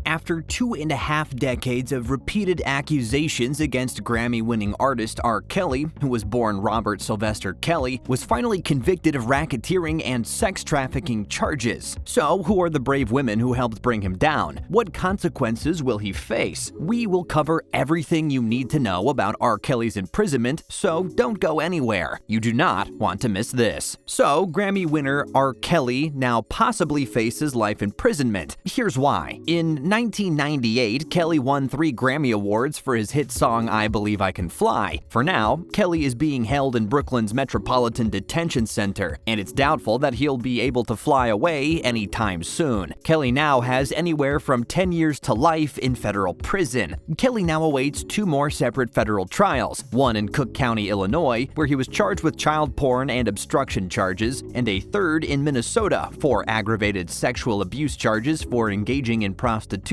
After 2.5 decades of repeated accusations against Grammy-winning artist R.Kelly, who was born Robert Sylvester Kelly, was finally convicted of racketeering and sex trafficking charges. So, who are the brave women who helped bring him down? What consequences will he face? We will cover everything you need to know about R.Kelly's imprisonment, so don't go anywhere. You do not want to miss this. So, Grammy winner R.Kelly now possibly faces life imprisonment. Here's why. In 1998, Kelly won 3 Grammy Awards for his hit song I Believe I Can Fly. For now, Kelly is being held in Brooklyn's Metropolitan Detention Center, and it's doubtful that he'll be able to fly away anytime soon. Kelly now has anywhere from 10 years to life in federal prison. Kelly now awaits 2 more separate federal trials, one in Cook County, Illinois, where he was charged with child porn and obstruction charges, and a third in Minnesota for aggravated sexual abuse charges for engaging in prostitution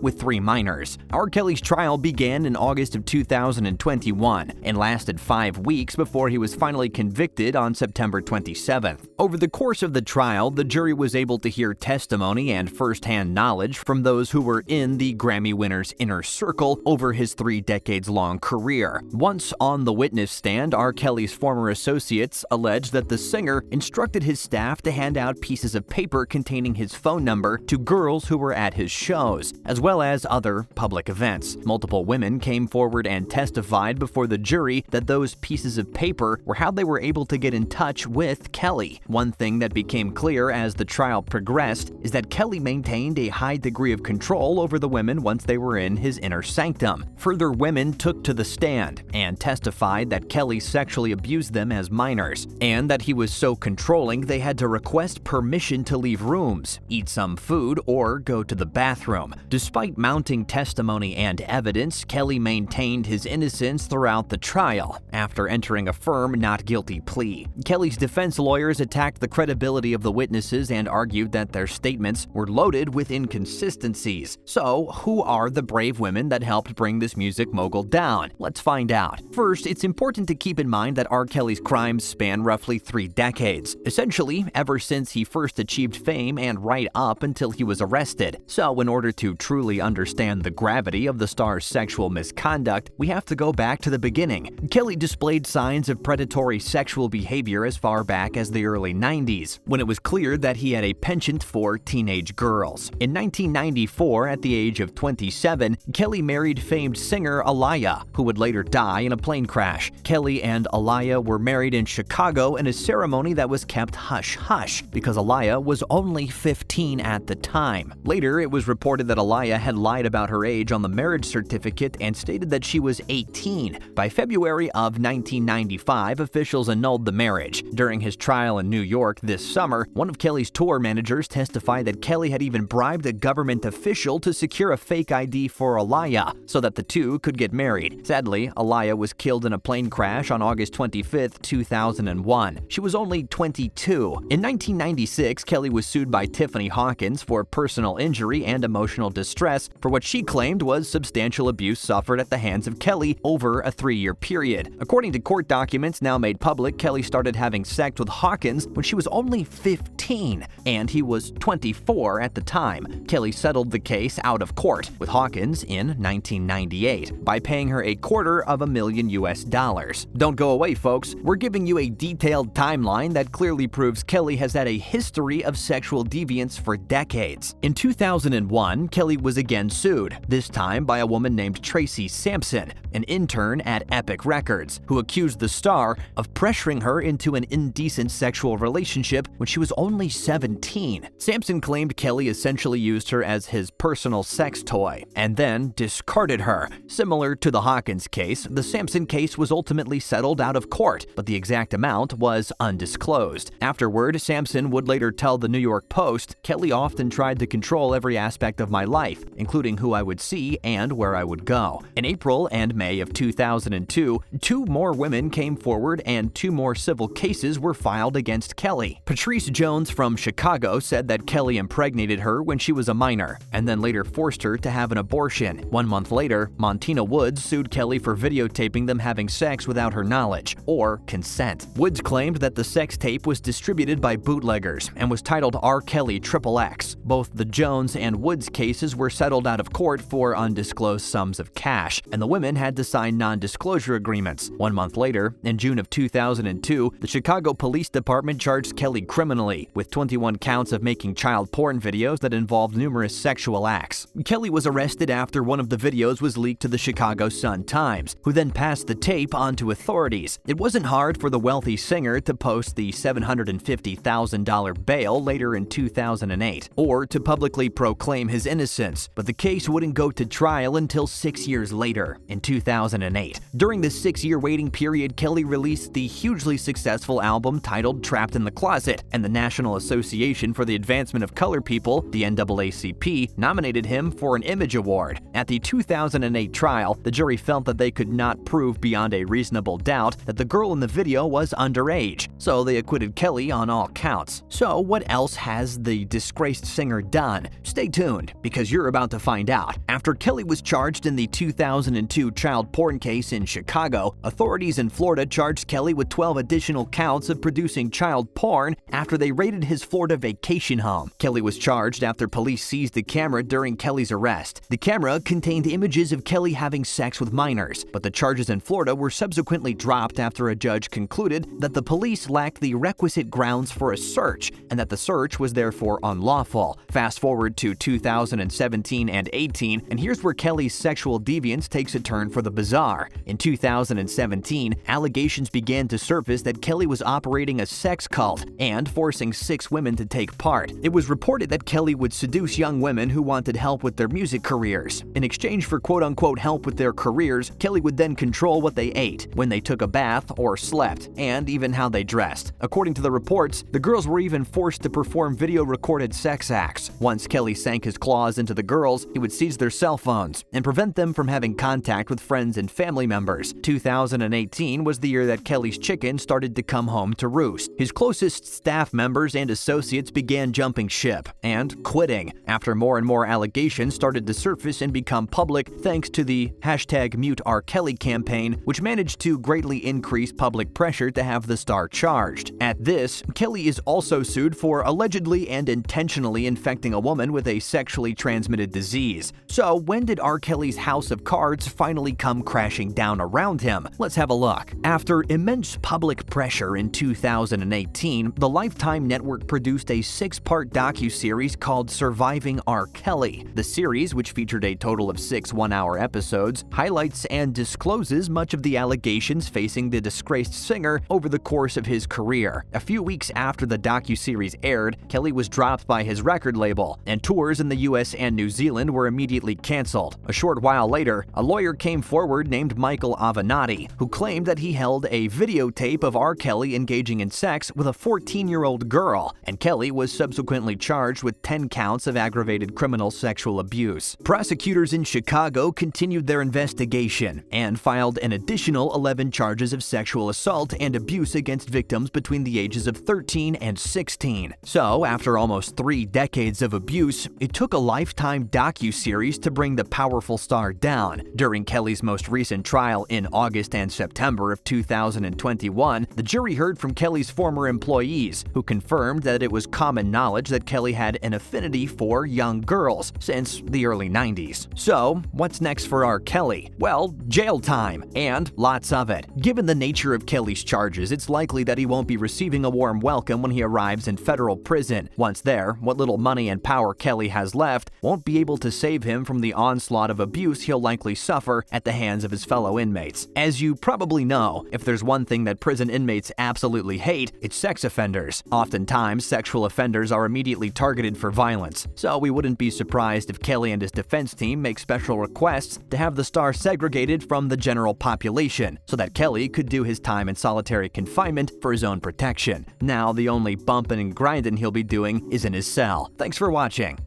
with 3 minors. R.Kelly's trial began in August of 2021 and lasted 5 weeks before he was finally convicted on September 27th. Over the course of the trial, the jury was able to hear testimony and first-hand knowledge from those who were in the Grammy winner's inner circle over his 3 decades-long career. Once on the witness stand, R.Kelly's former associates alleged that the singer instructed his staff to hand out pieces of paper containing his phone number to girls who were at his shows, as well as other public events. Multiple women came forward and testified before the jury that those pieces of paper were how they were able to get in touch with Kelly. One thing that became clear as the trial progressed is that Kelly maintained a high degree of control over the women once they were in his inner sanctum. Further women took to the stand and testified that Kelly sexually abused them as minors, and that he was so controlling they had to request permission to leave rooms, eat some food, or go to the bathroom. Despite mounting testimony and evidence, Kelly maintained his innocence throughout the trial after entering a firm not guilty plea. Kelly's defense lawyers attacked the credibility of the witnesses and argued that their statements were loaded with inconsistencies. So, who are the brave women that helped bring this music mogul down? Let's find out. First, it's important to keep in mind that R. Kelly's crimes span roughly 3 decades, essentially ever since he first achieved fame and right up until he was arrested. So, in order to truly understand the gravity of the star's sexual misconduct, we have to go back to the beginning. Kelly displayed signs of predatory sexual behavior as far back as the early 90s, when it was clear that he had a penchant for teenage girls. In 1994, at the age of 27, Kelly married famed singer Aaliyah, who would later die in a plane crash. Kelly and Aaliyah were married in Chicago in a ceremony that was kept hush-hush because Aaliyah was only 15 at the time. Later, it was reported that Aaliyah had lied about her age on the marriage certificate and stated that she was 18. By February of 1995, officials annulled the marriage. During his trial in New York this summer, one of Kelly's tour managers testified that Kelly had even bribed a government official to secure a fake ID for Aaliyah so that the two could get married. Sadly, Aaliyah was killed in a plane crash on August 25, 2001. She was only 22. In 1996, Kelly was sued by Tiffany Hawkins for personal injury and emotional distress for what she claimed was substantial abuse suffered at the hands of Kelly over a 3-year period. According to court documents now made public, Kelly started having sex with Hawkins when she was only 15, and he was 24 at the time. Kelly settled the case out of court with Hawkins in 1998 by paying her $250,000. Don't go away, folks. We're giving you a detailed timeline that clearly proves Kelly has had a history of sexual deviance for decades. In 2001, Kelly was again sued, this time by a woman named Tracy Sampson, an intern at Epic Records, who accused the star of pressuring her into an indecent sexual relationship when she was only 17. Sampson claimed Kelly essentially used her as his personal sex toy and then discarded her. Similar to the Hawkins case, the Sampson case was ultimately settled out of court, but the exact amount was undisclosed. Afterward, Sampson would later tell the New York Post, "Kelly often tried to control every aspect of my life, including who I would see and where I would go." In April and May May of 2002, 2 more women came forward and 2 more civil cases were filed against Kelly. Patrice Jones from Chicago said that Kelly impregnated her when she was a minor and then later forced her to have an abortion. 1 month later, Montina Woods sued Kelly for videotaping them having sex without her knowledge or consent. Woods claimed that the sex tape was distributed by bootleggers and was titled R.Kelly XXX. Both the Jones and Woods cases were settled out of court for undisclosed sums of cash, and the women had to sign non-disclosure agreements. 1 month later, in June of 2002, the Chicago Police Department charged Kelly criminally with 21 counts of making child porn videos that involved numerous sexual acts. Kelly was arrested after one of the videos was leaked to the Chicago Sun-Times, who then passed the tape on to authorities. It wasn't hard for the wealthy singer to post the $750,000 bail later in 2008, or to publicly proclaim his innocence, but the case wouldn't go to trial until 6 years later, in 2008. During the 6-year waiting period, Kelly released the hugely successful album titled Trapped in the Closet, and the National Association for the Advancement of Colored People, the NAACP, nominated him for an Image Award. At the 2008 trial, the jury felt that they could not prove beyond a reasonable doubt that the girl in the video was underage, so they acquitted Kelly on all counts. So what else has the disgraced singer done? Stay tuned, because you're about to find out. After Kelly was charged in the 2002 child porn case in Chicago, authorities in Florida charged Kelly with 12 additional counts of producing child porn after they raided his Florida vacation home. Kelly was charged after police seized the camera during Kelly's arrest. The camera contained images of Kelly having sex with minors, but the charges in Florida were subsequently dropped after a judge concluded that the police lacked the requisite grounds for a search and that the search was therefore unlawful. Fast forward to 2017 and 18, and here's where Kelly's sexual deviance takes a turn for the bizarre. In 2017, allegations began to surface that Kelly was operating a sex cult and forcing 6 women to take part. It was reported that Kelly would seduce young women who wanted help with their music careers. In exchange for quote-unquote help with their careers, Kelly would then control what they ate, when they took a bath or slept, and even how they dressed. According to the reports, the girls were even forced to perform video-recorded sex acts. Once Kelly sank his claws into the girls, he would seize their cell phones and prevent them from having contact with friends and family members. 2018 was the year that Kelly's chicken started to come home to roost. His closest staff members and associates began jumping ship and quitting after more and more allegations started to surface and become public thanks to the #MuteRKelly campaign, which managed to greatly increase public pressure to have the star charged. At this, Kelly is also sued for allegedly and intentionally infecting a woman with a sexually transmitted disease. So when did R. Kelly's house of cards finally come crashing down around him? Let's have a look. After immense public pressure in 2018, the Lifetime Network produced a 6-part docuseries called Surviving R. Kelly. The series, which featured a total of 6 one-hour episodes, highlights and discloses much of the allegations facing the disgraced singer over the course of his career. A few weeks after the docuseries aired, Kelly was dropped by his record label, and tours in the US and New Zealand were immediately canceled. A short while later, a lawyer came forward named Michael Avenatti, who claimed that he held a videotape of R. Kelly engaging in sex with a 14-year-old girl, and Kelly was subsequently charged with 10 counts of aggravated criminal sexual abuse. Prosecutors in Chicago continued their investigation and filed an additional 11 charges of sexual assault and abuse against victims between the ages of 13 and 16. So, after almost 3 decades of abuse, it took a Lifetime docuseries to bring the powerful star down. During Kelly's most recent trial in August and September of 2021, the jury heard from Kelly's former employees, who confirmed that it was common knowledge that Kelly had an affinity for young girls since the early 90s. So, what's next for R. Kelly? Well, jail time, and lots of it. Given the nature of Kelly's charges, it's likely that he won't be receiving a warm welcome when he arrives in federal prison. Once there, what little money and power Kelly has left won't be able to save him from the onslaught of abuse he'll likely suffer at the hands of his fellow inmates. As you probably know, if there's one thing that prison inmates absolutely hate, it's sex offenders. Oftentimes, sexual offenders are immediately targeted for violence, so we wouldn't be surprised if Kelly and his defense team make special requests to have the star segregated from the general population so that Kelly could do his time in solitary confinement for his own protection. Now, the only bumping and grinding he'll be doing is in his cell. Thanks for watching.